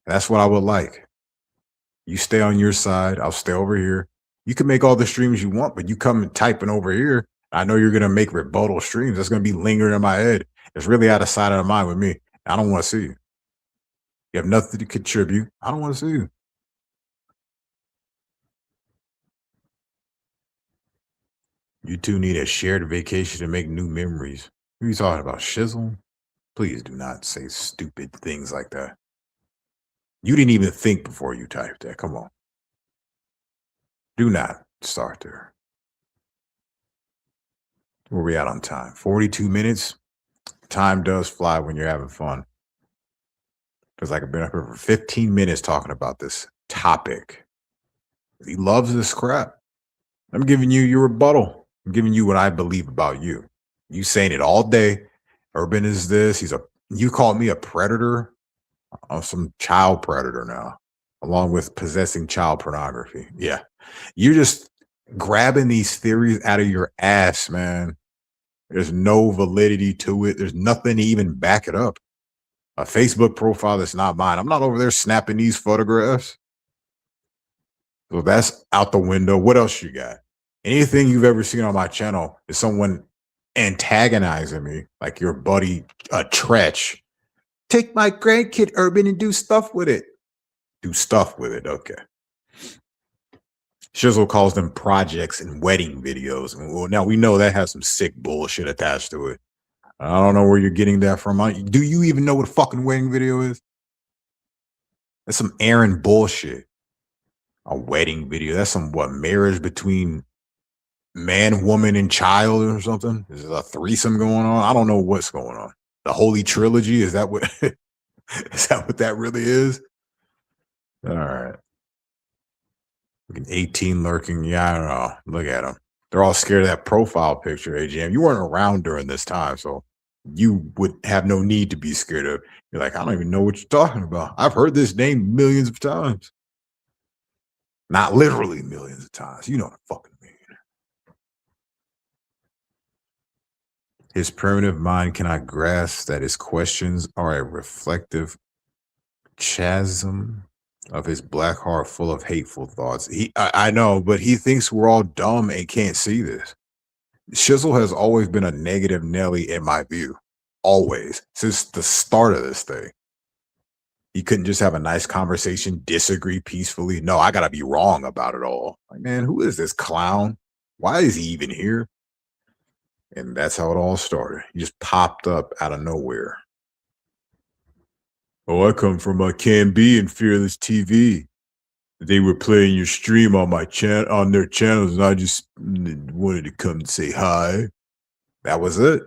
That's what I would like. You stay on your side. I'll stay over here. You can make all the streams you want, but you come and typing over here. I know you're gonna make rebuttal streams. That's gonna be lingering in my head. It's really out of sight, out of mind with me. I don't want to see you. You have nothing to contribute. I don't want to see you. You two need a shared vacation to make new memories. Who are you talking about, Shizzle? Please do not say stupid things like that. You didn't even think before you typed that. Come on. Do not start there. Where we at on time? 42 minutes. Time does fly when you're having fun. Because I've been up here for 15 minutes talking about this topic. He loves this crap. I'm giving you your rebuttal. I'm giving you what I believe about you. You saying it all day. Urban is this. You call me a predator. I'm some child predator now, along with possessing child pornography. Yeah. You're just grabbing these theories out of your ass, man. There's no validity to it. There's nothing to even back it up. A Facebook profile that's not mine. I'm not over there snapping these photographs. So that's out the window. What else you got? Anything you've ever seen on my channel is someone antagonizing me, like your buddy Tretch. Take my grandkid Urban and do stuff with it. Do stuff with it. Okay. Shizzle calls them projects and wedding videos. Well, now we know that has some sick bullshit attached to it. I don't know where you're getting that from. Do you even know what a fucking wedding video is? That's some Aaron bullshit. A wedding video. That's some what, marriage between man, woman, and child or something? Is there a threesome going on? I don't know what's going on. The Holy Trilogy? Is that what is that what that really is? All right. 18 lurking. Yeah, I don't know. Look at them. They're all scared of that profile picture, AGM. You weren't around during this time, so you would have no need to be scared of. You're like, I don't even know what you're talking about. I've heard this name millions of times. Not literally millions of times. You know what I fucking mean. His primitive mind cannot grasp that his questions are a reflective chasm of his black heart full of hateful thoughts. I know, but he thinks we're all dumb and can't see this. Shizzle has always been a negative Nelly in my view. Always. Since the start of this thing. He couldn't just have a nice conversation, disagree peacefully. No, I gotta be wrong about it all. Like, man, who is this clown? Why is he even here? And that's how it all started. He just popped up out of nowhere. Oh, I come from Can Be and Fearless TV. They were playing your stream on my channel, on their channels, and I just wanted to come and say hi. That was it.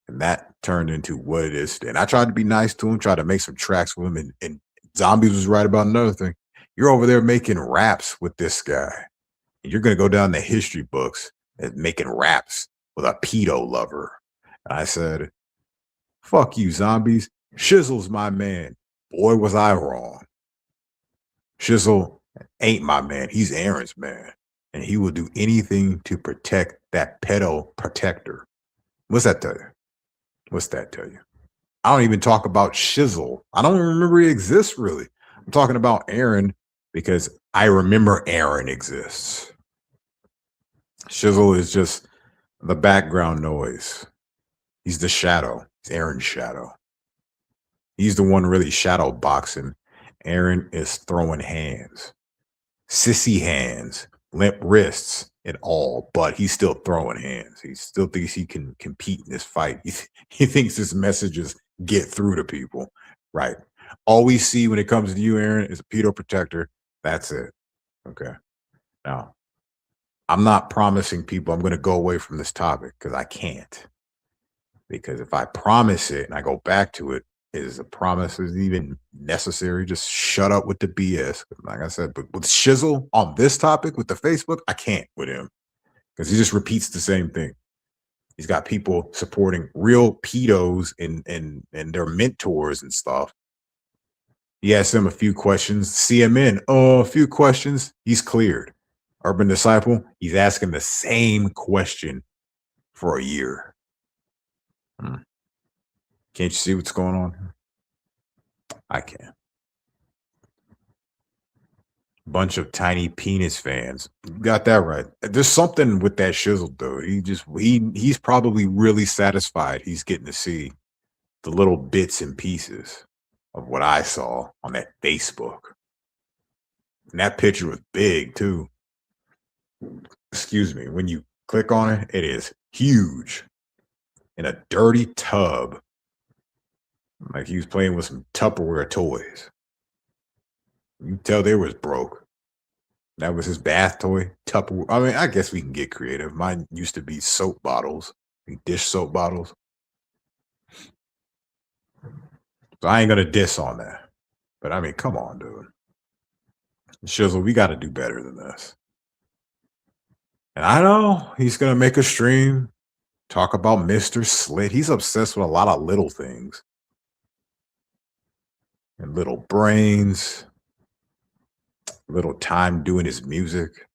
And that turned into what it is. And I tried to be nice to him, tried to make some tracks with him. And Zombies was right about another thing. You're over there making raps with this guy. And you're going to go down the history books as making raps with a pedo lover. And I said, fuck you, Zombies. Shizzle's my man. Boy, was I wrong. Shizzle ain't my man. He's Aaron's man. And he will do anything to protect that pedo protector. What's that tell you? What's that tell you? I don't even talk about Shizzle. I don't even remember he exists really. I'm talking about Aaron because I remember Aaron exists. Shizzle is just the background noise. He's the shadow. It's Aaron's shadow. He's the one really shadow boxing. Aaron is throwing hands, sissy hands, limp wrists, and all, but he's still throwing hands. He still thinks he can compete in this fight. He thinks his messages get through to people, right? All we see when it comes to you, Aaron, is a pedo protector. That's it. Okay. Now, I'm not promising people I'm going to go away from this topic because I can't. Because if I promise it and I go back to it, is a promise is even necessary? Just shut up with the BS. Like I said, but with Shizzle on this topic with the Facebook, I can't with him because he just repeats the same thing. He's got people supporting real pedos and their mentors and stuff. He asked them a few questions. CMN, a few questions. He's cleared. Urban Disciple, he's asking the same question for a year. Can't you see what's going on here? I can. bunch of tiny penis fans. You got that right. There's something with that Shizzle dude. He's probably really satisfied. He's getting to see the little bits and pieces of what I saw on that Facebook. And that picture was big too. Excuse me. When you click on it, it is huge in a dirty tub. Like he was playing with some Tupperware toys. You can tell they was broke. That was his bath toy. Tupperware. I mean, I guess we can get creative. Mine used to be soap bottles, like dish soap bottles. So I ain't gonna diss on that. But I mean, come on, dude. Shizzle, we got to do better than this. And I know he's gonna make a stream, talk about Mr. Slit. He's obsessed with a lot of little things and little brains, little time doing his music.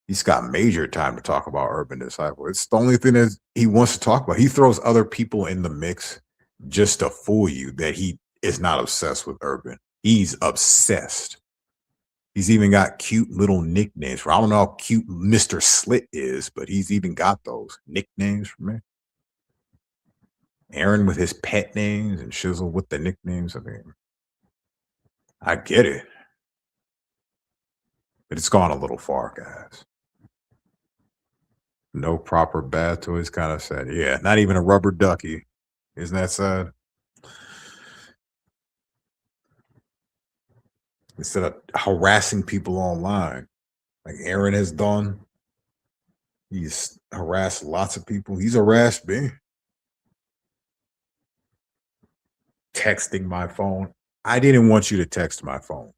He's got major time to talk about Urban Disciple. It's the only thing that he wants to talk about. He throws other people in the mix just to fool you that he is not obsessed with Urban. He's obsessed. He's even got cute little nicknames for. I don't know how cute Mr. Slit is, but he's even got those nicknames for me. Aaron with his pet names and Shizzle with the nicknames. I mean, I get it. But it's gone a little far, guys. No proper bath toys, kind of sad. Yeah, not even a rubber ducky. Isn't that sad? Instead of harassing people online, like Aaron has done, he's harassed lots of people. He's harassed me. Texting my phone. I didn't want you to text my phone.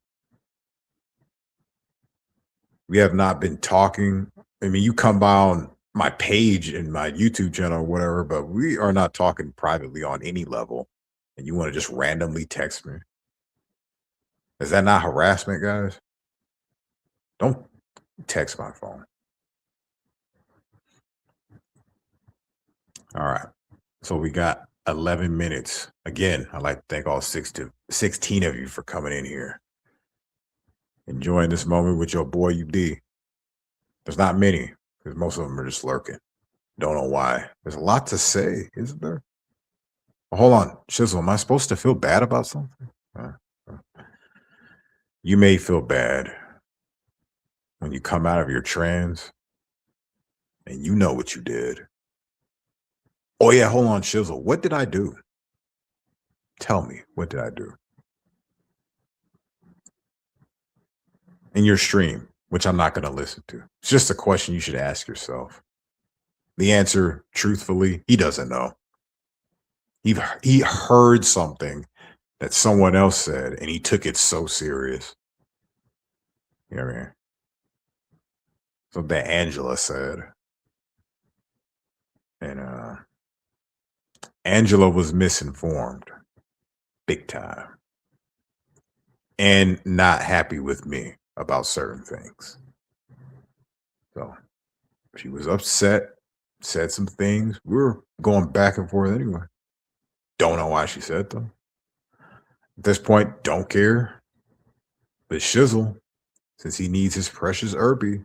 We have not been talking. I mean, you come by on my page and my YouTube channel or whatever, but we are not talking privately on any level. And you want to just randomly text me. Is that not harassment, guys? Don't text my phone. All right. So we got 11 minutes. Again, I'd like to thank all 16 of you for coming in here. Enjoying this moment with your boy UD. There's not many, because most of them are just lurking. Don't know why. There's a lot to say, isn't there? Well, hold on. Shizzle, am I supposed to feel bad about something? You may feel bad when you come out of your trance and you know what you did. Oh, yeah, hold on, Shizzle. What did I do? Tell me, what did I do? In your stream, which I'm not going to listen to. It's just a question you should ask yourself. The answer, truthfully, he doesn't know. He heard something that someone else said, and he took it so serious. You know what I mean? So that Angela said. And Angela was misinformed. Big time. And not happy with me about certain things. So she was upset, said some things. We were going back and forth anyway. Don't know why she said them. At this point, don't care. But Shizzle, since he needs his precious Irby,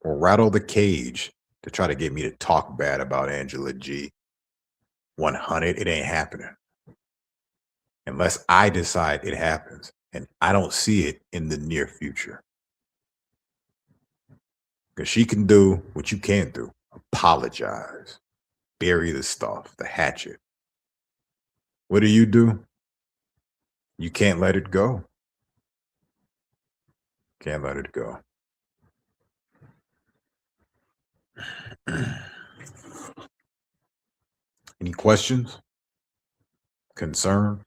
will rattle the cage to try to get me to talk bad about Angela G. 100, it ain't happening. Unless I decide it happens. And I don't see it in the near future. Because she can do what you can't do. Apologize. Bury the stuff, the hatchet. What do? You can't let it go. Can't let it go. Any questions? Concerns?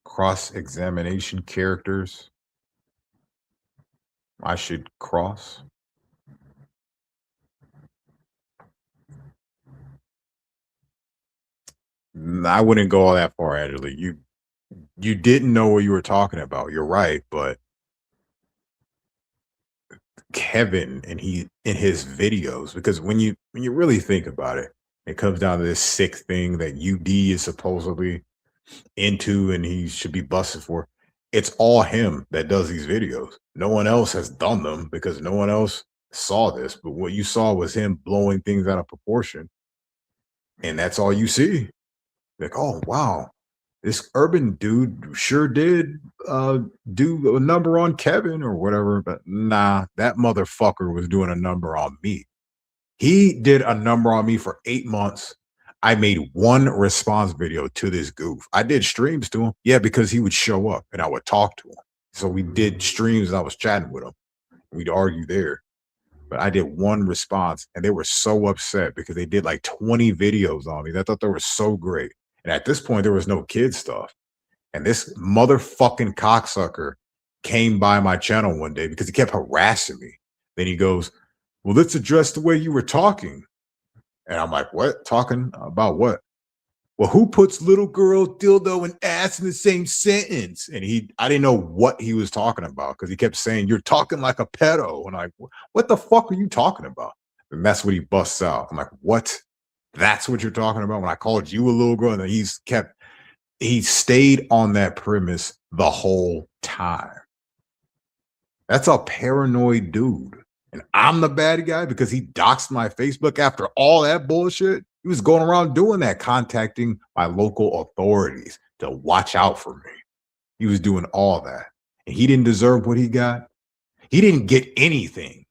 Cross-examination characters I should cross? I wouldn't go all that far, Angela. You didn't know what you were talking about. You're right, but Kevin and he in his videos, because when you really think about it, it comes down to this sick thing that UD is supposedly into and he should be busted for. It's all him that does these videos. No one else has done them because no one else saw this. But what you saw was him blowing things out of proportion. And that's all you see. Like, oh wow, this urban dude sure did do a number on Kevin or whatever. But nah, that motherfucker was doing a number on me. He did a number on me for 8 months. I made one response video to this goof. I did streams to him. Yeah, because he would show up and I would talk to him. So we did streams and I was chatting with him. We'd argue there. But I did one response and they were so upset because they did like 20 videos on me. They thought they were so great. And at this point, there was no kid stuff. And this motherfucking cocksucker came by my channel one day because he kept harassing me. Then he goes, well, let's address the way you were talking. And I'm like, what? Talking about what? Well, who puts little girl, dildo, and ass in the same sentence? And I didn't know what he was talking about because he kept saying, you're talking like a pedo. And I'm like, what the fuck are you talking about? And that's what he busts out. I'm like, what? That's what you're talking about? When I called you a little girl, and then he stayed on that premise the whole time. That's a paranoid dude. And I'm the bad guy because he doxed my Facebook after all that bullshit. He was going around doing that, contacting my local authorities to watch out for me. He was doing all that. And he didn't deserve what he got. He didn't get anything.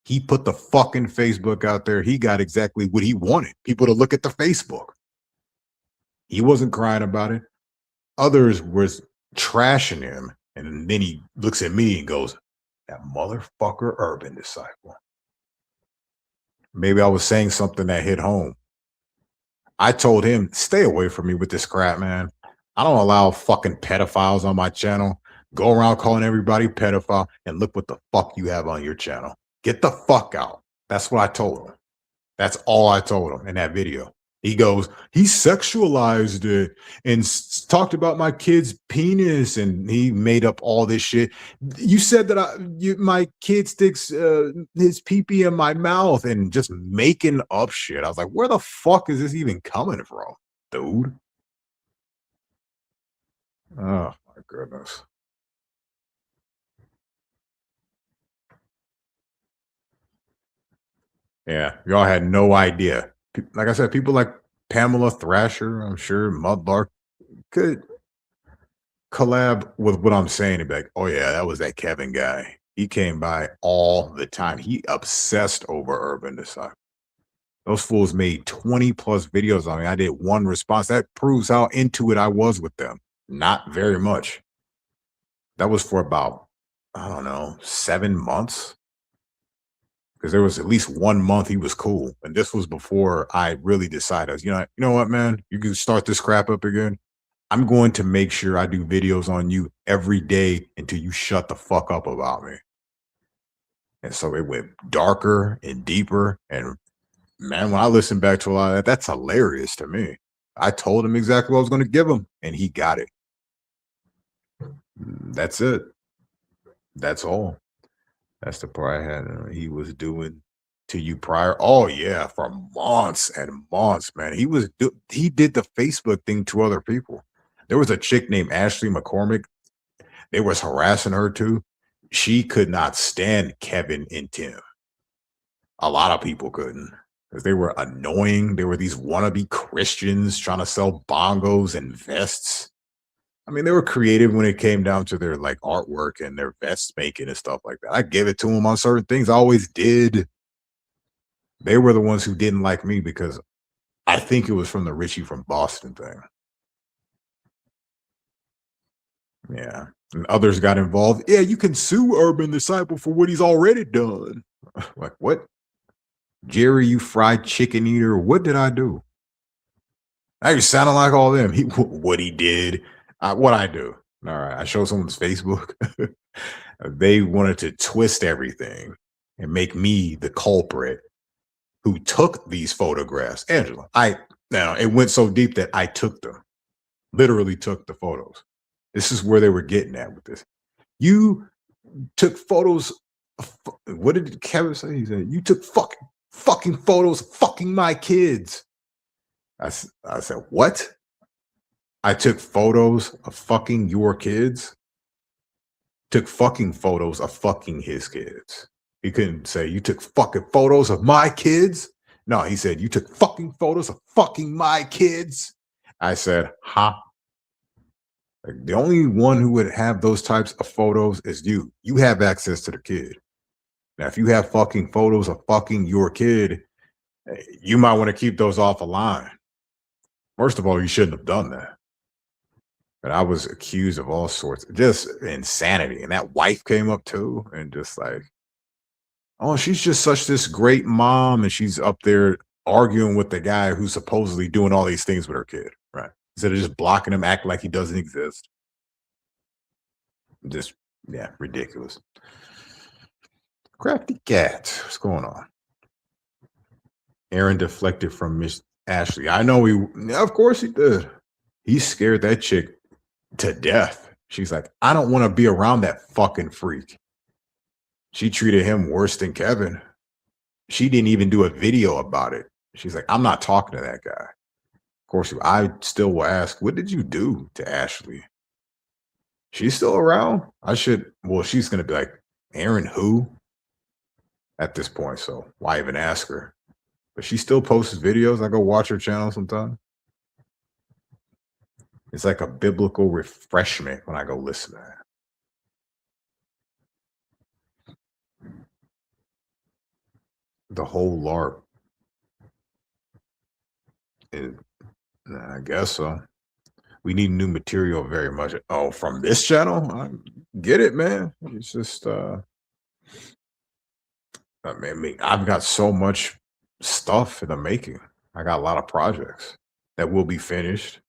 He put the fucking Facebook out there. He got exactly what he wanted, people to look at the Facebook. He wasn't crying about it. Others was trashing him. And then he looks at me and goes, that motherfucker urban disciple. Maybe I was saying something that hit home. I told him, stay away from me with this crap, man. I don't allow fucking pedophiles on my channel. Go around calling everybody pedophile and look what the fuck you have on your channel. Get the fuck out. That's what I told him. That's all I told him in that video. He goes, he sexualized it and talked about my kid's penis, and he made up all this shit. You said that my kid sticks his pee-pee in my mouth, and just making up shit. I was like, where the fuck is this even coming from, dude? Oh my goodness. Yeah, y'all had no idea. Like I said, people like Pamela Thrasher, I'm sure Mudlark could collab with what I'm saying and be like, oh yeah, that was that Kevin guy. He came by all the time. He obsessed over Urban Disciple. Those fools made 20 plus videos on me. I did one response. That proves how into it I was with them. Not very much. That was for about, I don't know, 7 months. Because there was at least 1 month he was cool. And this was before I really decided, you know what, man, you can start this crap up again. I'm going to make sure I do videos on you every day until you shut the fuck up about me. And so it went darker and deeper. And man, when I listen back to a lot of that, that's hilarious to me. I told him exactly what I was going to give him, and he got it. That's it. That's all. That's the part I had. He was doing to you prior. Oh yeah, for months and months, man. He did the Facebook thing to other people. There was a chick named Ashley McCormick. They was harassing her too. She could not stand Kevin and Tim. A lot of people couldn't because they were annoying. They were these wannabe Christians trying to sell bongos and vests. I mean, they were creative when it came down to their like artwork and their vest making and stuff like that. I gave it to them on certain things. I always did. They were the ones who didn't like me because I think it was from the Richie from Boston thing. Yeah. And others got involved. Yeah, you can sue Urban Disciple for what he's already done. Like, what? Jerry, you fried chicken eater. What did I do? Now you're sounding like all them. What he did. What I do. All right. I showed someone's Facebook. They wanted to twist everything and make me the culprit who took these photographs. Angela, now it went so deep that I took them, literally took the photos. This is where they were getting at with this. You took photos. What did Kevin say? He said, you took fucking photos of fucking my kids. I said, what? I took photos of fucking your kids? took fucking photos of fucking his kids. He couldn't say, you took fucking photos of my kids. No, he said, you took fucking photos of fucking my kids. I said, huh? Like, the only one who would have those types of photos is you. You have access to the kid. Now, if you have fucking photos of fucking your kid, you might want to keep those off the line. First of all, you shouldn't have done that. But I was accused of all sorts of just insanity. And that wife came up too, and just like, oh, she's just such this great mom, and she's up there arguing with the guy who's supposedly doing all these things with her kid, right? Instead of just blocking him, acting like he doesn't exist. Just, yeah, ridiculous. Crafty cat, what's going on? Aaron deflected from Miss Ashley. I know of course he did. He scared that chick to death. She's like, I don't want to be around that fucking freak. She treated him worse than Kevin. She didn't even do a video about it. She's like, I'm not talking to that guy. Of course, I still will ask, what did you do to Ashley? She's still around? Well, she's going to be like, Aaron who? At this point, so why even ask her? But she still posts videos. I go watch her channel sometimes. It's like a biblical refreshment when I go listen to that. The whole LARP. I guess so. We need new material very much. Oh, from this channel? I get it, man. It's just I mean, I've got so much stuff in the making. I got a lot of projects that will be finished.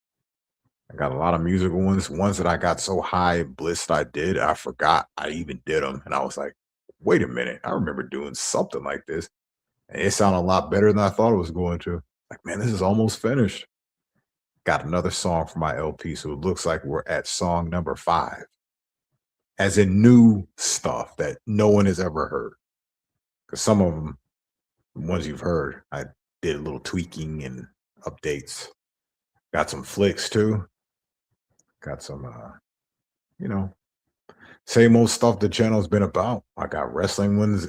I got a lot of musical ones that I got so high blissed I forgot I even did them. And I was like, wait a minute, I remember doing something like this. And it sounded a lot better than I thought it was going to. Like, man, this is almost finished. Got another song for my LP. So it looks like we're at song number 5. As in new stuff that no one has ever heard. Because some of them, the ones you've heard, I did a little tweaking and updates. Got some flicks too. Got some, same old stuff the channel's been about. I got wrestling ones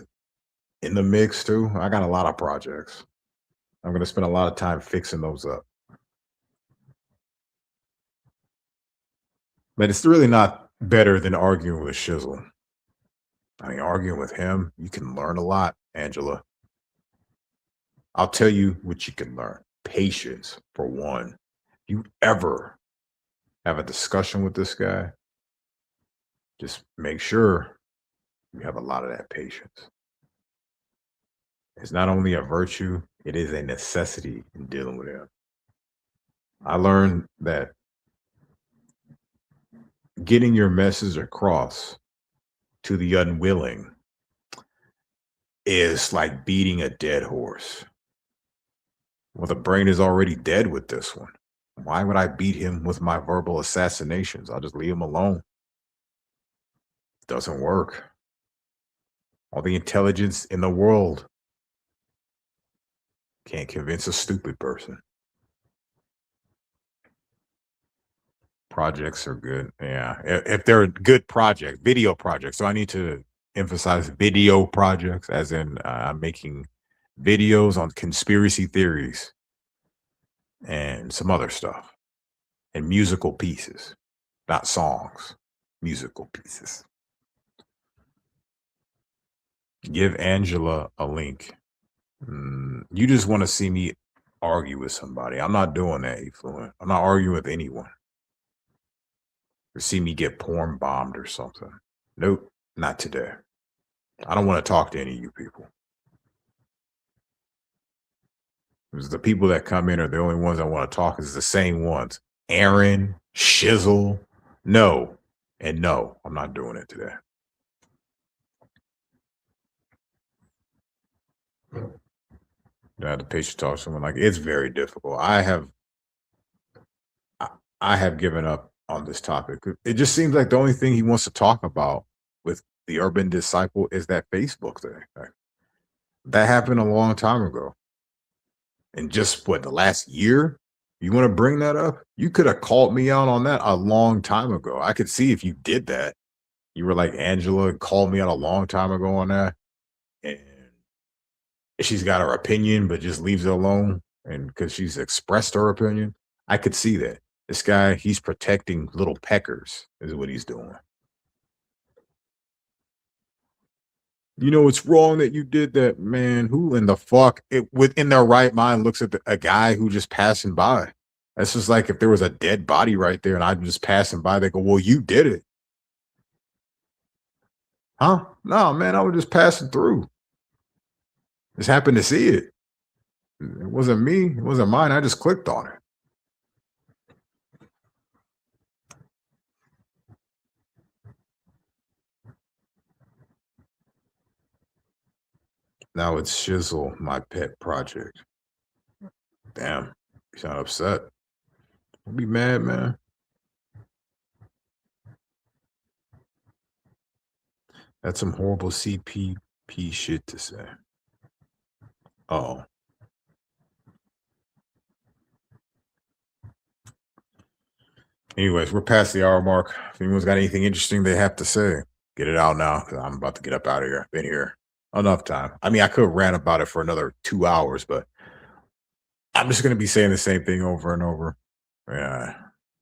in the mix too. I got a lot of projects. I'm going to spend a lot of time fixing those up. But it's really not better than arguing with Shizzle. I mean, arguing with him, you can learn a lot, Angela. I'll tell you what you can learn. Patience, for one. If you ever have a discussion with this guy, just make sure you have a lot of that patience. It's not only a virtue, it is a necessity in dealing with him. I learned that getting your message across to the unwilling is like beating a dead horse. Well, the brain is already dead with this one. Why would I beat him with my verbal assassinations? I'll just leave him alone. Doesn't work. All the intelligence in the world can't convince a stupid person. Projects are good. Yeah. If they're good projects, video projects. So I need to emphasize video projects, as in I'm making videos on conspiracy theories and some other stuff, and musical pieces, not songs, musical pieces. Give Angela a link. You just want to see me argue with somebody. I'm not doing that, Effluent. I'm not arguing with anyone. Or see me get porn bombed or something. Nope, not today. I don't want to talk to any of you people. Because the people that come in are the only ones I want to talk. Is the same ones. Aaron, Shizzle. No, and no, I'm not doing it today. I have the patience to talk to someone. Like, it's very difficult. I have given up on this topic. It just seems like the only thing he wants to talk about with the urban disciple is that Facebook thing. Like, that happened a long time ago. And just the last year? You want to bring that up? You could have called me out on that a long time ago. I could see if you did that. You were like Angela called me out a long time ago on that, and she's got her opinion, but just leaves it alone. And because she's expressed her opinion, I could see that. This guy, he's protecting little peckers, is what he's doing. You know, it's wrong that you did that, man. Who in the fuck, within their right mind, looks at a guy who just passing by? That's just like if there was a dead body right there and I'm just passing by, they go, well, you did it. Huh? No, man, I was just passing through. Just happened to see it. It wasn't me. It wasn't mine. I just clicked on it. Now it's Shizzle, my pet project. Damn. You sound upset. Don't be mad, man. That's some horrible CPP shit to say. Oh. Anyways, we're past the hour mark. If anyone's got anything interesting they have to say, get it out now because I'm about to get up out of here. I've been here enough time. I mean, I could rant about it for another 2 hours, but I'm just going to be saying the same thing over and over. Yeah.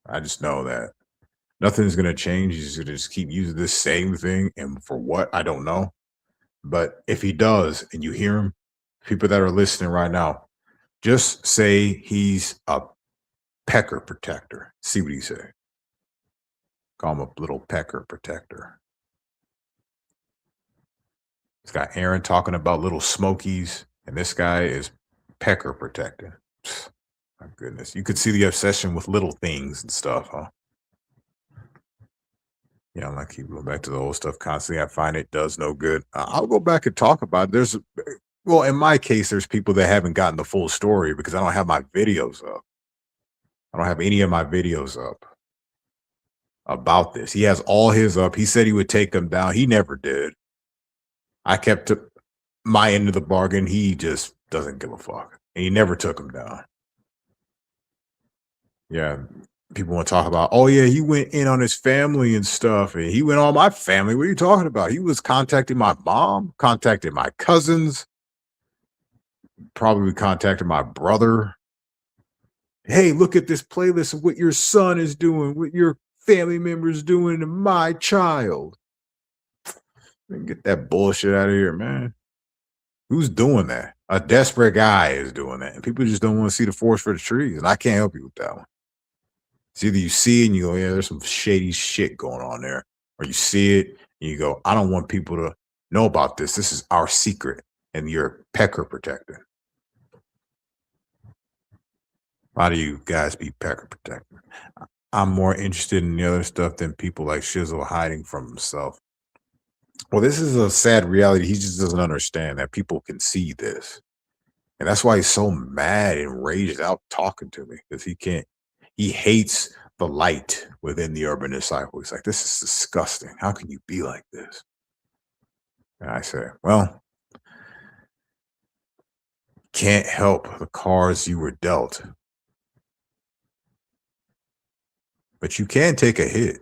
I just know that nothing's going to change. He's going to just keep using this same thing. And for what? I don't know. But if he does and you hear him, people that are listening right now, just say he's a pecker protector. See what he say. Call him a little pecker protector. It's got Aaron talking about little smokies, and this guy is pecker protecting. My goodness. You could see the obsession with little things and stuff, huh? Yeah, I like keep going back to the old stuff constantly. I find it does no good. I'll go back and talk about it. Well, in my case, there's people that haven't gotten the full story because I don't have my videos up. I don't have any of my videos up about this. He has all his up. He said he would take them down. He never did. I kept my end of the bargain. He just doesn't give a fuck. And he never took them down. Yeah. People want to talk about, oh, yeah, he went in on his family and stuff. And he went on my family. What are you talking about? He was contacting my mom, contacting my cousins, probably contacted my brother. Hey, look at this playlist of what your son is doing, what your family members doing to my child. Man, get that bullshit out of here, man. Who's doing that? A desperate guy is doing that. And people just don't want to see the forest for the trees. And I can't help you with that one. It's either you see it and you go, yeah, there's some shady shit going on there. Or you see it and you go, I don't want people to know about this. This is our secret. And you're pecker protecting. Why do you guys be pecker protecting? I'm more interested in the other stuff than people like Shizzle hiding from himself. Well, this is a sad reality. He just doesn't understand that people can see this. And that's why he's so mad and raged out talking to me because he hates the light within the urban disciple. He's like, this is disgusting. How can you be like this? And I say, well, can't help the cards you were dealt, but you can take a hit.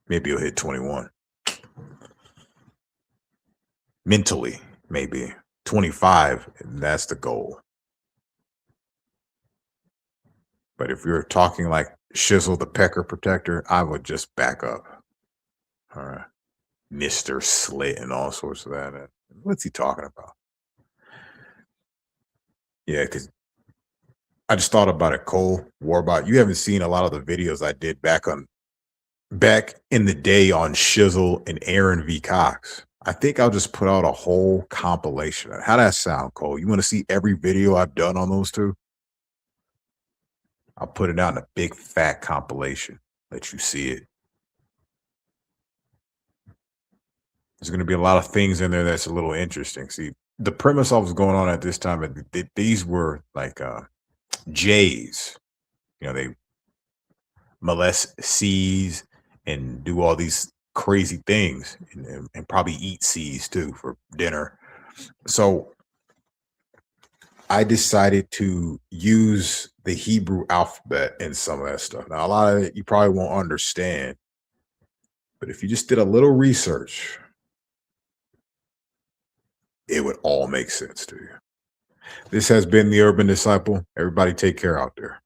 Maybe you'll hit 21. Mentally, maybe 25, and that's the goal. But if you're talking like Shizzle the Pecker Protector, I would just back up. All right. Mr. Slit and all sorts of that. What's he talking about? Yeah, because I just thought about it, Cole Warbot. You haven't seen a lot of the videos I did back in the day on Shizzle and Aaron V. Cox. I think I'll just put out a whole compilation. How that sound, Cole? You want to see every video I've done on those two? I'll put it out in a big fat compilation. Let you see it. There's going to be a lot of things in there that's a little interesting. See, the premise I was going on at this time, these were like Jays. You know, they molest C's and do all these crazy things and probably eat C's too for dinner. So I decided to use the Hebrew alphabet in some of that stuff. Now, a lot of it you probably won't understand, But if you just did a little research, it would all make sense to you. This has been the Urban Disciple. Everybody take care out there.